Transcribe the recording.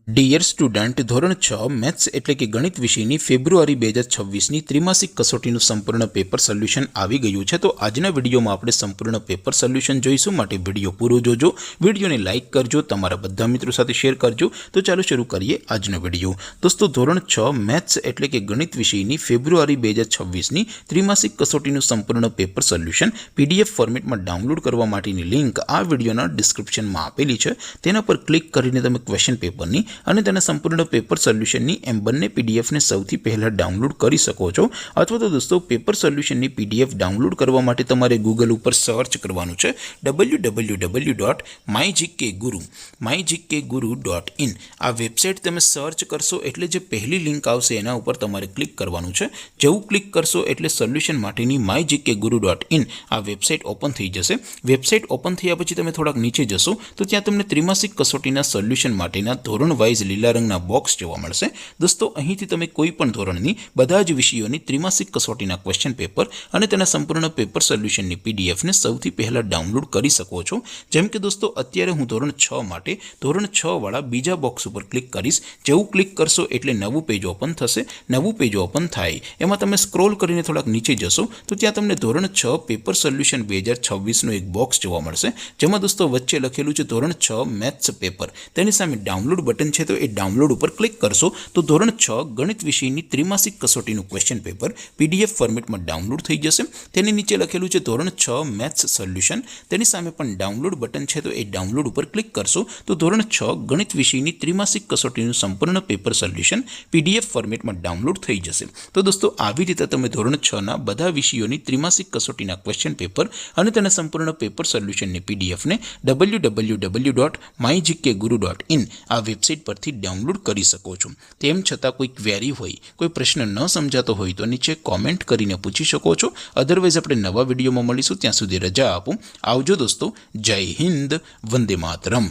Dear student, ધોરણ 6 maths એટલે કે ગણિત વિષયની ફેબ્રુઆરી 2026ની ત્રિમાસિક કસોટીનું સંપૂર્ણ પેપર સોલ્યુશન આવી ગયું છે। તો આજના વિડીયોમાં આપણે સંપૂર્ણ પેપર સોલ્યુશન જોઈશું, માટે વિડીયો પૂરો જોજો, વિડીયોને લાઇક કરજો, તમારા બધા મિત્રો સાથે શેર કરજો। તો ચાલો શરૂ કરીએ આજનો વિડીયો। દોસ્તો, ધોરણ 6 મેથ્સ એટલે કે ગણિત વિષયની ફેબ્રુઆરી 2026ની ત્રિમાસિક કસોટીનું સંપૂર્ણ પેપર સોલ્યુશન PDF ફોર્મેટમાં ડાઉનલોડ કરવા માટેની લિંક આ વિડીયોના ડિસ્ક્રિપ્શનમાં આપેલી છે। તેના પર ક્લિક કરીને તમે ક્વેશ્ચન પેપરની અને તેના સંપૂર્ણ પેપર સોલ્યુશનની એમ બંને પીડીએફને સૌથી પહેલાં ડાઉનલોડ કરી શકો છો। અથવા તો દોસ્તો, પેપર સોલ્યુશનની PDF ડાઉનલોડ કરવા માટે તમારે ગૂગલ ઉપર સર્ચ કરવાનું છે www.mygkguru.in। આ વેબસાઇટ તમે સર્ચ કરશો એટલે જે પહેલી લિંક આવશે એના ઉપર તમારે ક્લિક કરવાનું છે। જેવું ક્લિક કરશો એટલે સોલ્યુશન માટેની mygkguru.in આ વેબસાઇટ ઓપન થઈ જશે। વેબસાઇટ ઓપન થયા પછી તમે થોડાક નીચે જશો તો ત્યાં તમને ત્રિમાસિક કસોટીના સોલ્યુશન માટેના ધોરણ વાઇઝ લીલા રંગના બોક્સ જોવા મળશે। દોસ્તો, અહીંથી તમે કોઈ પણ ધોરણની બધા જ વિષયોની ત્રિમાસિક કસોટીના ક્વેશ્ચન પેપર અને તેના સંપૂર્ણ પેપર સોલ્યુશનની પીડીએફને સૌથી પહેલાં ડાઉનલોડ કરી શકો છો। જેમ કે દોસ્તો, અત્યારે હું ધોરણ 6 માટે ધોરણ 6 વાળા બીજા બોક્સ ઉપર ક્લિક કરીશ। જેવું ક્લિક કરશો એટલે નવું પેજ ઓપન થશે। નવું પેજ ઓપન થાય એમાં તમે સ્ક્રોલ કરીને થોડાક નીચે જશો તો ત્યાં તમને ધોરણ 6 પેપર સોલ્યુશન 2026નું એક બોક્સ જોવા મળશે, જેમાં દોસ્તો વચ્ચે લખેલું છે ધોરણ 6 મેથ્સ પેપર। તેની સામે ડાઉનલોડ બટન છે, તો એ ડાઉનલોડ ઉપર ક્લિક કરશો તો ધોરણ 6 ગણિત વિષયની ત્રિમાસિક કસોટીનું ક્વેશ્ચન પેપર PDF ફોર્મેટમાં ડાઉનલોડ થઈ જશે। તેની નીચે લખેલું છે ધોરણ 6 મેથ્સ સોલ્યુશન, તેની સામે પણ ડાઉનલોડ બટન છે, તો એ ડાઉનલોડ ઉપર ક્લિક કરશો તો ધોરણ 6 ગણિત વિષયની ત્રિમાસિક કસોટીનું સંપૂર્ણ પેપર સોલ્યુશન PDF ફોર્મેટમાં ડાઉનલોડ થઈ જશે। તો દોસ્તો, આવી રીતે તમે ધોરણ 6ના બધા વિષયોની ત્રિમાસિક કસોટીના ક્વેશ્ચન પેપર અને તેના સંપૂર્ણ પેપર સોલ્યુશનની પીડીએફને www.mygkguru.in આ વેબસાઇટ પરથી ડાઉનલોડ કરી શકો છો। તેમ છતાં કોઈ ક્વેરી હોય, કોઈ પ્રશ્ન ન સમજાતો હોય તો નીચે કોમેન્ટ કરીને પૂછી શકો છો। અધરવાઇઝ આપણે નવા વિડીયોમાં મળીશું, ત્યાં સુધી રજા આપો। આવજો દોસ્તો, જય હિન્દ, વંદે માતરમ।